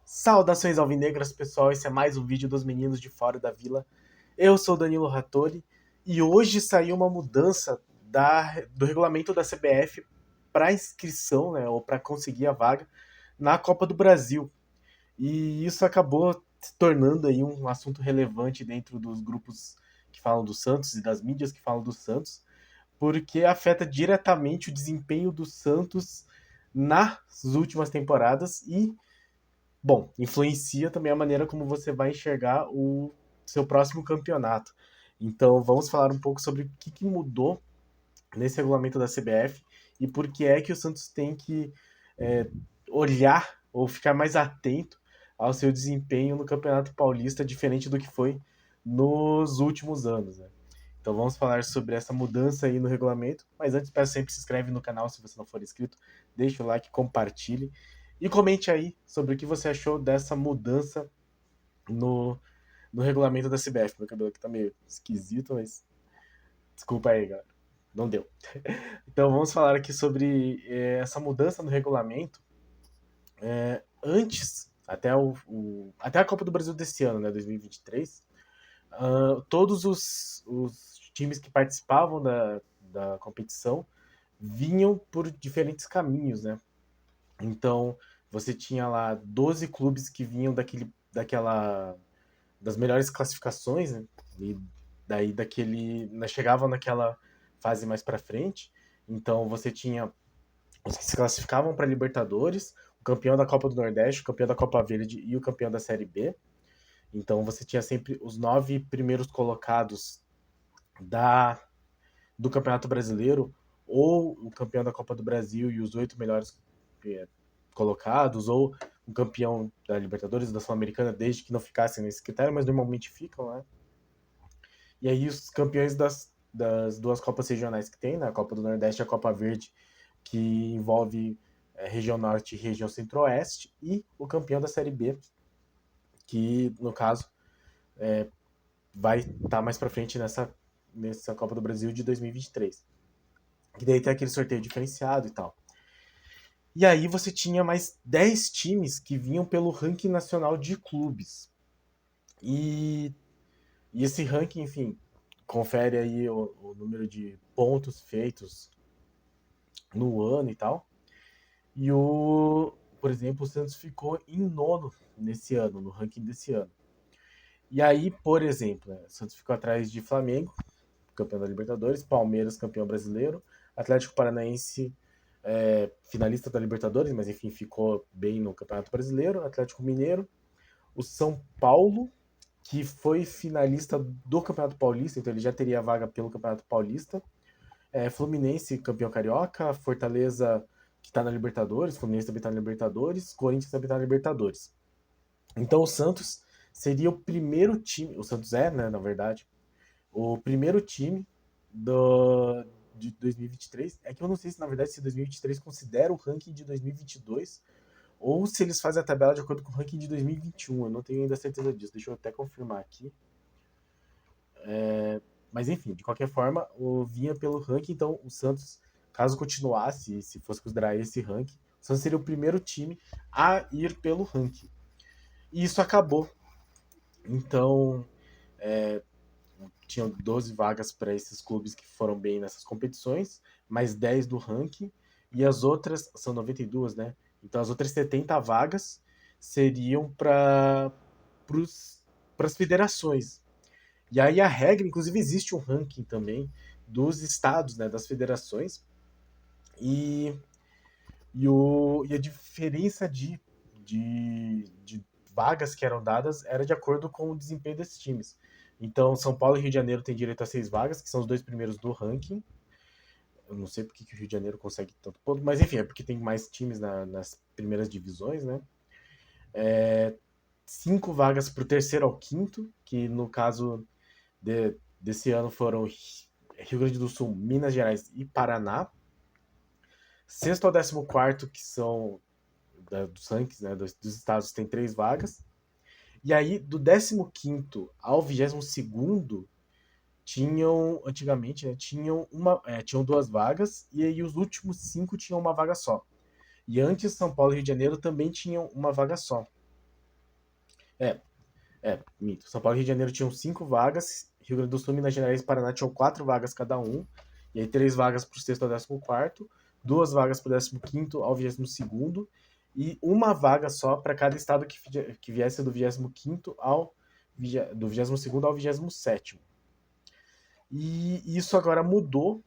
Saudações alvinegras, pessoal. Esse é mais um vídeo dos meninos de fora da vila. Eu sou Danilo Rattori e hoje saiu uma mudança do regulamento da CBF para inscrição, né, ou para conseguir a vaga na Copa do Brasil. E isso acabou se tornando aí um assunto relevante dentro dos grupos que falam do Santos e das mídias que falam do Santos, porque afeta diretamente o desempenho do Santos nas últimas temporadas e, bom, influencia também a maneira como você vai enxergar o seu próximo campeonato. Então, vamos falar um pouco sobre o que mudou nesse regulamento da CBF e por que é que o Santos tem que olhar ou ficar mais atento ao seu desempenho no Campeonato Paulista, diferente do que foi nos últimos anos, né? Então vamos falar sobre essa mudança aí no regulamento, mas antes peço sempre se inscreve no canal se você não for inscrito, deixa o like, compartilhe e comente aí sobre o que você achou dessa mudança no regulamento da CBF. Meu cabelo aqui tá meio esquisito, mas desculpa aí, galera. Não deu. Então vamos falar aqui sobre essa mudança no regulamento. Antes, até a Copa do Brasil desse ano, né, 2023, todos os times que participavam da competição vinham por diferentes caminhos, né? Então, você tinha lá 12 clubes que vinham das melhores classificações, né? E daí chegavam naquela fase mais para frente. Então, você tinha os que se classificavam para Libertadores, o campeão da Copa do Nordeste, o campeão da Copa Verde e o campeão da Série B. Então você tinha sempre os 9 primeiros colocados do Campeonato Brasileiro, ou o campeão da Copa do Brasil e os 8 melhores colocados, ou o campeão da Libertadores, da Sul-Americana, desde que não ficassem nesse critério, mas normalmente ficam, né? E aí os campeões das duas Copas regionais que tem, né? A Copa do Nordeste e a Copa Verde, que envolve região Norte e região Centro-Oeste, e o campeão da Série B, que no caso vai estar mais para frente nessa Copa do Brasil de 2023. Que daí tem aquele sorteio diferenciado e tal. E aí você tinha mais 10 times que vinham pelo ranking nacional de clubes. E esse ranking, enfim, confere aí o número de pontos feitos no ano e tal. E por exemplo, o Santos ficou em nono nesse ano, no ranking desse ano. E aí, por exemplo, o Santos ficou atrás de Flamengo, campeão da Libertadores, Palmeiras, campeão brasileiro, Atlético Paranaense, finalista da Libertadores, mas enfim, ficou bem no Campeonato Brasileiro, Atlético Mineiro, o São Paulo, que foi finalista do Campeonato Paulista, então ele já teria vaga pelo Campeonato Paulista, Fluminense, campeão carioca, Fortaleza, que está na Libertadores, Fluminense também está na Libertadores, Corinthians também está na Libertadores. Então o Santos seria o primeiro time, o Santos né, na verdade, o primeiro time de 2023. É que eu não sei se, na verdade, se 2023 considera o ranking de 2022 ou se eles fazem a tabela de acordo com o ranking de 2021. Eu não tenho ainda certeza disso. Deixa eu até confirmar aqui. Mas, enfim, de qualquer forma, vinha pelo ranking. Então, o Santos, caso continuasse, se fosse considerar esse ranking, o Santos seria o primeiro time a ir pelo ranking. E isso acabou. Então, tinham 12 vagas para esses clubes que foram bem nessas competições, mais 10 do ranking, e as outras, são 92, né? Então as outras 70 vagas seriam para as federações. E aí a regra, inclusive existe um ranking também dos estados, né, das federações, e a diferença de vagas que eram dadas era de acordo com o desempenho desses times. Então, São Paulo e Rio de Janeiro têm direito a 6 vagas, que são os 2 primeiros do ranking. Eu não sei porque que o Rio de Janeiro consegue tanto ponto, mas enfim, é porque tem mais times nas primeiras divisões, né? 5 vagas para o terceiro ao quinto, que no caso desse ano foram Rio Grande do Sul, Minas Gerais e Paraná. Sexto ao 14º, que são dos rankings, né, dos estados, tem 3 vagas. E aí, do 15º ao 22º, antigamente, né, tinham 2 vagas, e aí os últimos 5 tinham uma vaga só. E antes, São Paulo e Rio de Janeiro também tinham uma vaga só. É, mito. São Paulo e Rio de Janeiro tinham 5 vagas, Rio Grande do Sul, Minas Gerais e Paraná tinham 4 vagas cada um, e aí 3 vagas para o sexto ao 14º, 2 vagas para o 15º ao 22º, e uma vaga só para cada estado que viesse do 25º do 22º ao 27º. E isso agora mudou.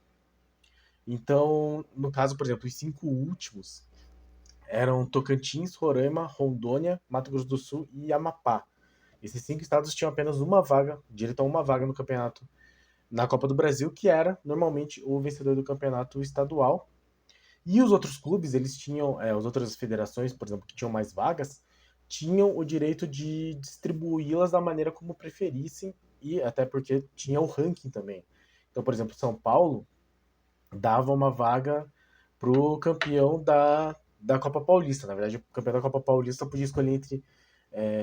Então, no caso, por exemplo, os 5 últimos eram Tocantins, Roraima, Rondônia, Mato Grosso do Sul e Amapá. Esses 5 estados tinham apenas uma vaga, direito a uma vaga no campeonato na Copa do Brasil, que era normalmente o vencedor do campeonato estadual. E os outros clubes, eles tinham, as outras federações, por exemplo, que tinham mais vagas, tinham o direito de distribuí-las da maneira como preferissem, e até porque tinha o ranking também. Então, por exemplo, São Paulo dava uma vaga pro campeão da Copa Paulista. Na verdade, o campeão da Copa Paulista podia escolher entre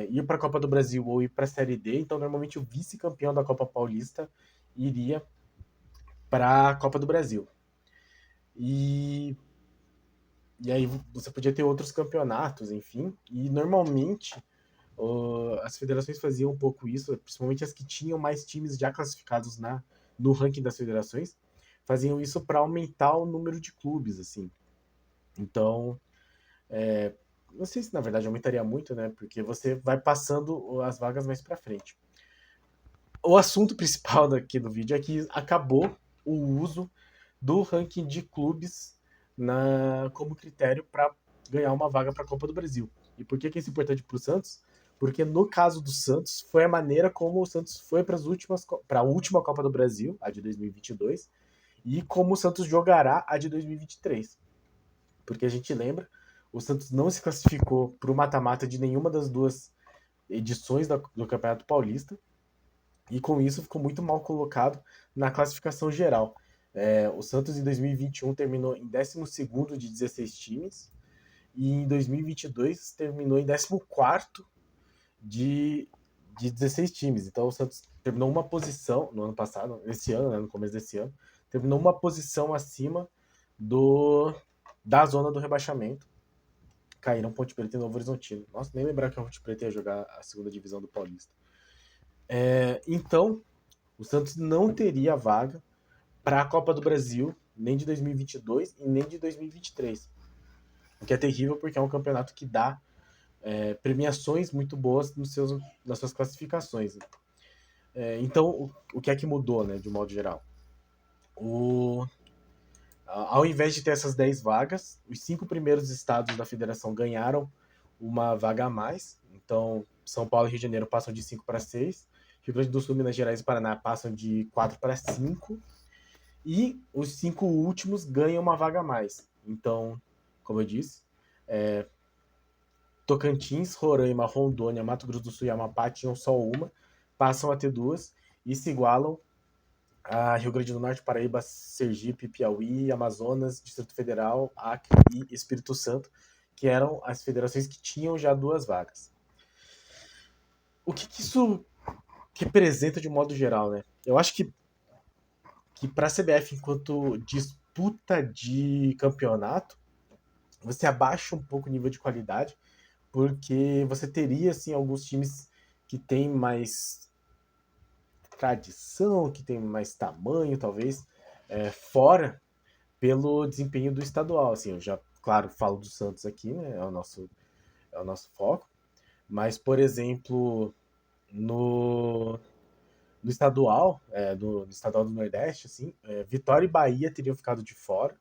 ir para a Copa do Brasil ou ir para a Série D. Então, normalmente, o vice-campeão da Copa Paulista iria para a Copa do Brasil. E aí você podia ter outros campeonatos, enfim. E normalmente as federações faziam um pouco isso, principalmente as que tinham mais times já classificados no ranking das federações, faziam isso para aumentar o número de clubes, assim. Então, não sei se na verdade aumentaria muito, né? Porque você vai passando as vagas mais para frente. O assunto principal daqui do vídeo é que acabou o uso do ranking de clubes como critério para ganhar uma vaga para a Copa do Brasil. E por que isso é importante para o Santos? Porque no caso do Santos, foi a maneira como o Santos foi para a última Copa do Brasil, a de 2022, e como o Santos jogará a de 2023. Porque a gente lembra, o Santos não se classificou para o mata-mata de nenhuma das duas edições do Campeonato Paulista, e com isso ficou muito mal colocado na classificação geral. O Santos em 2021 terminou em 12º de 16 times, e em 2022 terminou em 14º de 16 times. Então o Santos terminou uma posição no ano passado, esse ano, né, no começo desse ano, terminou uma posição acima da zona do rebaixamento. Caíram Ponte Preta e Novo Horizontino. Nossa, nem lembrar que a Ponte Preta ia jogar a segunda divisão do Paulista. Então, o Santos não teria vaga para a Copa do Brasil, nem de 2022 e nem de 2023. O que é terrível porque é um campeonato que dá premiações muito boas nas suas classificações. Então, o que é que mudou, né, de um modo geral? Ao invés de ter essas 10 vagas, os 5 primeiros estados da federação ganharam uma vaga a mais. Então, São Paulo e Rio de Janeiro passam de 5 para 6. Rio Grande do Sul, Minas Gerais e Paraná passam de 4 para 5. E os 5 últimos ganham uma vaga a mais. Então, como eu disse, Tocantins, Roraima, Rondônia, Mato Grosso do Sul e Amapá tinham só uma, passam a ter duas e se igualam a Rio Grande do Norte, Paraíba, Sergipe, Piauí, Amazonas, Distrito Federal, Acre e Espírito Santo, que eram as federações que tinham já duas vagas. O que isso representa de um modo geral, né? Eu acho que para a CBF, enquanto disputa de campeonato, você abaixa um pouco o nível de qualidade, porque você teria, assim, alguns times que têm mais tradição, que tem mais tamanho, talvez, fora pelo desempenho do estadual. Assim, eu já, claro, falo do Santos aqui, né? É o nosso foco. Mas, por exemplo, no, no estadual, no estadual do Nordeste, assim, Vitória e Bahia teriam ficado de fora,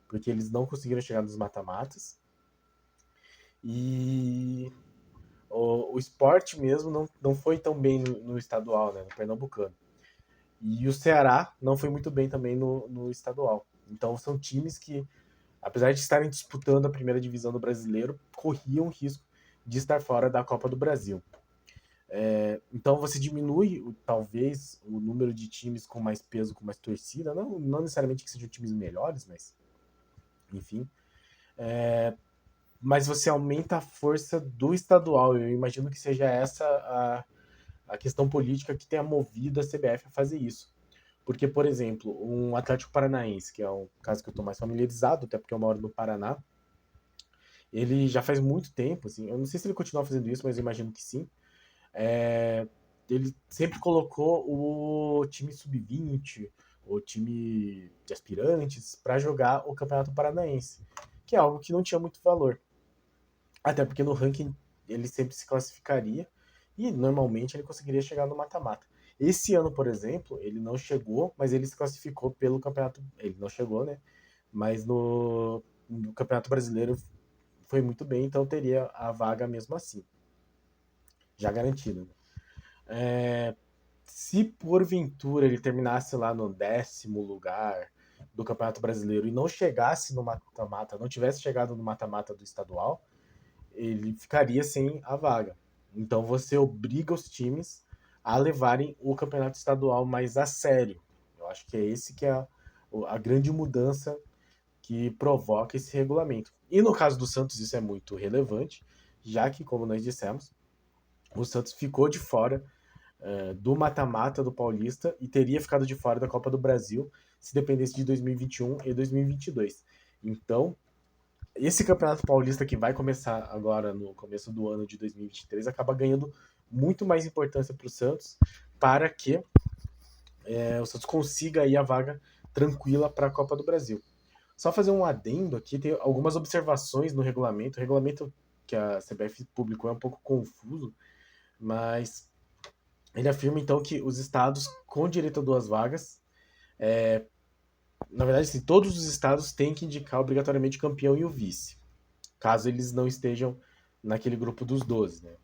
porque eles não conseguiram chegar nos mata-matas. E o Sport mesmo não foi tão bem no estadual, né, no Pernambucano. E o Ceará não foi muito bem também no estadual. Então são times que, apesar de estarem disputando a primeira divisão do brasileiro, corriam o risco de estar fora da Copa do Brasil. Então você diminui, talvez, o número de times com mais peso, com mais torcida, não necessariamente que sejam times melhores, mas enfim. Mas você aumenta a força do estadual. Eu imagino que seja essa a questão política que tenha movido a CBF a fazer isso. Porque, por exemplo, um Atlético Paranaense, que é um caso que eu estou mais familiarizado, até porque eu moro no Paraná, Ele já faz muito tempo, assim, eu não sei se ele continua fazendo isso, mas eu imagino que sim. É, ele sempre colocou o time sub-20, o time de aspirantes, para jogar o Campeonato Paranaense, que é algo que não tinha muito valor. Até porque no ranking ele sempre se classificaria e normalmente ele conseguiria chegar no mata-mata. Esse ano, por exemplo, ele não chegou, mas ele se classificou pelo campeonato. Ele não chegou, né? Mas no Campeonato Brasileiro foi muito bem, então teria a vaga mesmo assim, já garantida. Né? É, se porventura ele terminasse lá no 10º lugar do Campeonato Brasileiro e não chegasse no mata-mata, não tivesse chegado no mata-mata do estadual, ele ficaria sem a vaga. Então você obriga os times a levarem o campeonato estadual mais a sério. Eu acho que é esse que é a grande mudança que provoca esse regulamento. E no caso do Santos isso é muito relevante, já que, como nós dissemos, o Santos ficou de fora do mata-mata do Paulista e teria ficado de fora da Copa do Brasil se dependesse de 2021 e 2022. Então, esse Campeonato Paulista que vai começar agora no começo do ano de 2023 acaba ganhando muito mais importância para o Santos para que o Santos consiga aí a vaga tranquila para a Copa do Brasil. Só fazer um adendo aqui, tem algumas observações no regulamento. O regulamento que a CBF publicou é um pouco confuso, mas ele afirma então que os estados com direito a 2 vagas, na verdade, sim, todos os estados têm que indicar obrigatoriamente o campeão e o vice, caso eles não estejam naquele grupo dos 12, né?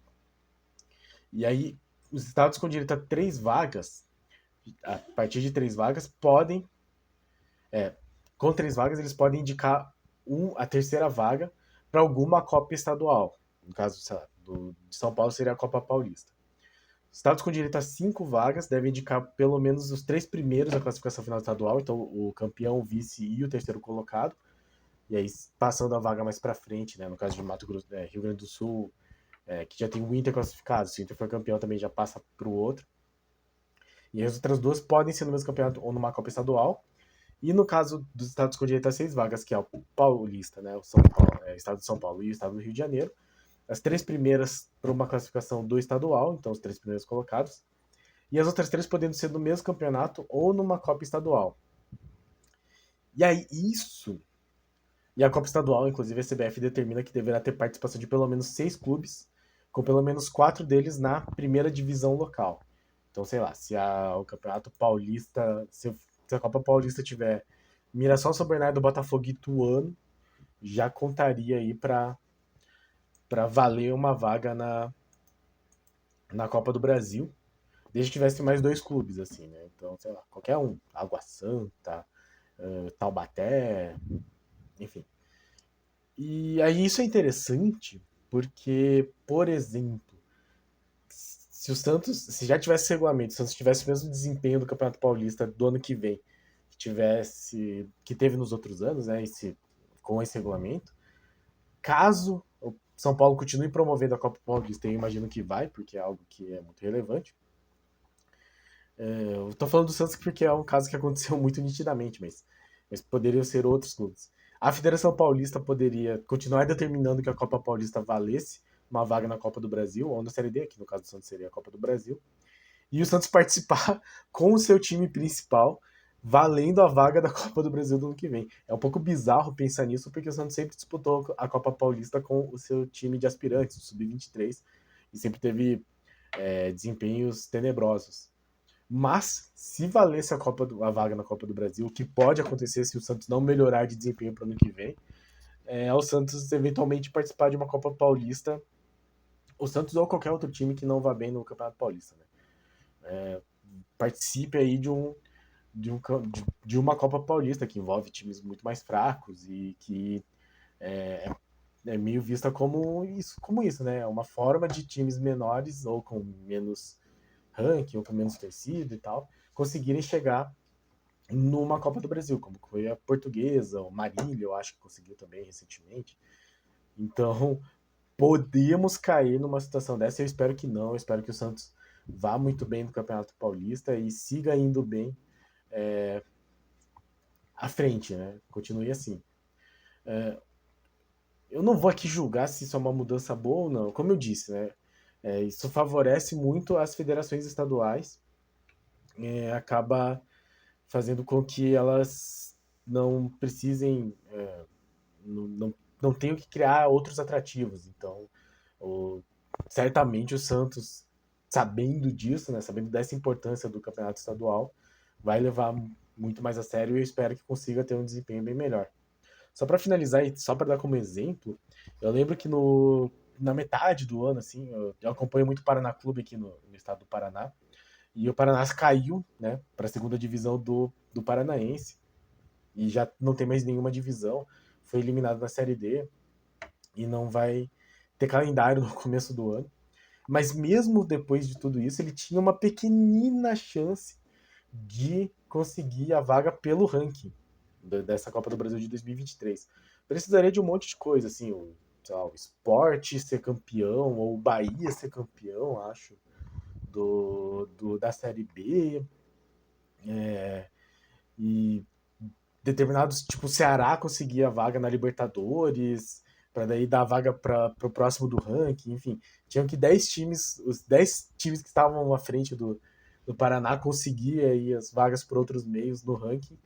E aí, os estados com direito a 3 vagas, a partir de 3 vagas, podem, com 3 vagas, eles podem indicar a terceira vaga para alguma Copa estadual. No caso, sei lá, de São Paulo seria a Copa Paulista. Estados com direito a 5 vagas devem indicar pelo menos os 3 primeiros da classificação final estadual, então o campeão, o vice e o terceiro colocado. E aí, passando a vaga mais para frente, né? No caso de Mato Grosso, Rio Grande do Sul, que já tem o Inter classificado. Se o Inter for campeão, também já passa para o outro. E as outras 2 podem ser no mesmo campeonato ou numa Copa Estadual. E no caso dos estados com direito a 6 vagas, que é o Paulista, né? O São Paulo, Estado de São Paulo e o Estado do Rio de Janeiro, as 3 primeiras para uma classificação do estadual, então os 3 primeiros colocados, e as outras 3 podendo ser no mesmo campeonato ou numa Copa Estadual. E aí, isso. E a Copa Estadual, inclusive, a CBF determina que deverá ter participação de pelo menos 6 clubes, com pelo menos 4 deles na primeira divisão local. Então, sei lá, se o Campeonato Paulista, se a Copa Paulista tiver Mirassol, São Bernardo, Botafogo e Ituano, já contaria aí para valer uma vaga na Copa do Brasil, desde que tivesse mais 2 clubes, assim, né? Então, sei lá, qualquer um. Água Santa, Taubaté, enfim. E aí isso é interessante porque, por exemplo, se o Santos, se já tivesse regulamento, se o Santos tivesse o mesmo desempenho do Campeonato Paulista do ano que vem, que teve nos outros anos, né, com esse regulamento, caso o São Paulo continue promovendo a Copa Paulista, eu imagino que vai, porque é algo que é muito relevante. Eu tô falando do Santos porque é um caso que aconteceu muito nitidamente, mas poderiam ser outros clubes. A Federação Paulista poderia continuar determinando que a Copa Paulista valesse uma vaga na Copa do Brasil, ou na Série D, que no caso do Santos seria a Copa do Brasil, e o Santos participar com o seu time principal, valendo a vaga da Copa do Brasil do ano que vem. É um pouco bizarro pensar nisso, porque o Santos sempre disputou a Copa Paulista com o seu time de aspirantes, o Sub-23, e sempre teve desempenhos tenebrosos. Mas, se valesse a vaga na Copa do Brasil, o que pode acontecer se o Santos não melhorar de desempenho para o ano que vem, é o Santos eventualmente participar de uma Copa Paulista, o Santos ou qualquer outro time que não vá bem no Campeonato Paulista, né? Participe aí de uma Copa Paulista que envolve times muito mais fracos e que é meio vista como isso, né? É uma forma de times menores ou com menos ranking ou com menos torcida e tal, conseguirem chegar numa Copa do Brasil, como foi a Portuguesa, o Marília, eu acho que conseguiu também recentemente. Então, podemos cair numa situação dessa. Eu espero que não. Eu espero que o Santos vá muito bem no Campeonato Paulista e siga indo bem à frente, né? Continue assim. eu não vou aqui julgar se isso é uma mudança boa ou não. Como eu disse, né? Isso favorece muito as federações estaduais, acaba fazendo com que elas não precisem, não, não, não tenham que criar outros atrativos. Então, o, certamente o Santos, sabendo disso, né, sabendo dessa importância do campeonato estadual, vai levar muito mais a sério e eu espero que consiga ter um desempenho bem melhor. Só para finalizar e só para dar como exemplo, eu lembro que na metade do ano, assim, eu acompanho muito o Paraná Clube aqui no estado do Paraná, e o Paraná caiu, né, para a segunda divisão do Paranaense, e já não tem mais nenhuma divisão, foi eliminado na Série D e não vai ter calendário no começo do ano. Mas mesmo depois de tudo isso, ele tinha uma pequenina chance de conseguir a vaga pelo ranking dessa Copa do Brasil de 2023. Precisaria de um monte de coisa, assim, sei lá, o Sport ser campeão, ou o Bahia ser campeão, acho, da Série B, e determinados, tipo, o Ceará conseguir a vaga na Libertadores, para daí dar a vaga para o próximo do ranking, enfim. Tinham que 10 times, os 10 times que estavam à frente do Paraná conseguir aí as vagas por outros meios no ranking,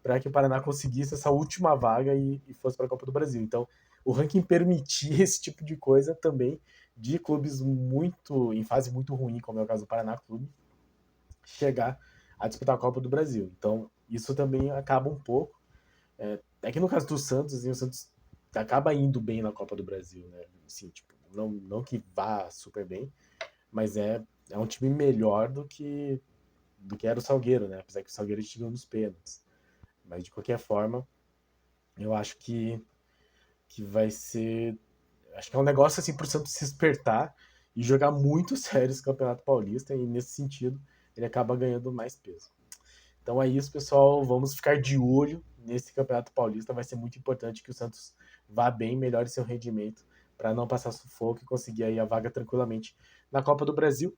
para que o Paraná conseguisse essa última vaga e fosse para a Copa do Brasil. Então, o ranking permitia esse tipo de coisa também de clubes muito em fase muito ruim, como é o caso do Paraná Clube, chegar a disputar a Copa do Brasil. Então, isso também acaba um pouco. É que no caso do Santos, assim, o Santos acaba indo bem na Copa do Brasil, né? Assim, tipo, não que vá super bem, mas é um time melhor do que era o Salgueiro, né? Apesar que o Salgueiro chegou nos pênaltis. Mas de qualquer forma, eu acho que vai ser. Acho que é um negócio assim pro Santos se despertar e jogar muito sério esse Campeonato Paulista, e nesse sentido ele acaba ganhando mais peso. Então é isso, pessoal. Vamos ficar de olho nesse Campeonato Paulista. Vai ser muito importante que o Santos vá bem, melhore seu rendimento para não passar sufoco e conseguir aí a vaga tranquilamente na Copa do Brasil.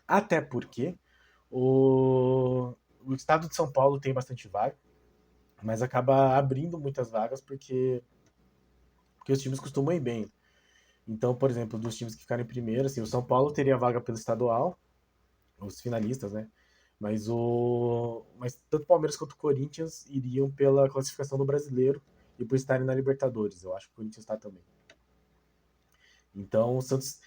Até porque o estado de São Paulo tem bastante vaga, mas acaba abrindo muitas vagas porque os times costumam ir bem. Então, por exemplo, dos times que ficarem primeiro, assim, o São Paulo teria vaga pelo estadual, os finalistas, né? Mas tanto o Palmeiras quanto o Corinthians iriam pela classificação do Brasileiro e por estarem na Libertadores. Eu acho que o Corinthians está também. Então, o Santos,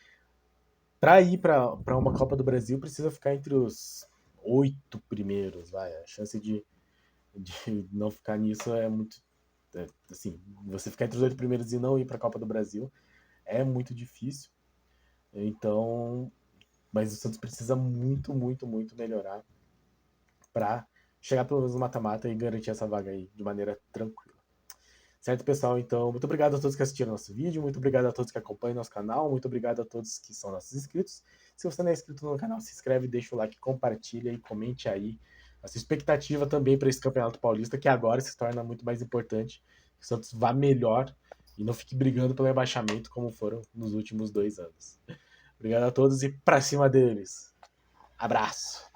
para ir para uma Copa do Brasil, precisa ficar entre os 8 primeiros, vai. A chance de não ficar nisso é muito. Assim, você ficar entre os 8 primeiros e não ir para a Copa do Brasil é muito difícil. Então, mas o Santos precisa muito, muito, muito melhorar para chegar pelo menos no mata-mata e garantir essa vaga aí de maneira tranquila. Certo, pessoal? Então, muito obrigado a todos que assistiram nosso vídeo, muito obrigado a todos que acompanham nosso canal, muito obrigado a todos que são nossos inscritos. Se você não é inscrito no canal, se inscreve, deixa o like, compartilha e comente aí a sua expectativa também para esse Campeonato Paulista, que agora se torna muito mais importante, que o Santos vá melhor e não fique brigando pelo rebaixamento como foram nos últimos 2 anos. Obrigado a todos e pra cima deles. Abraço!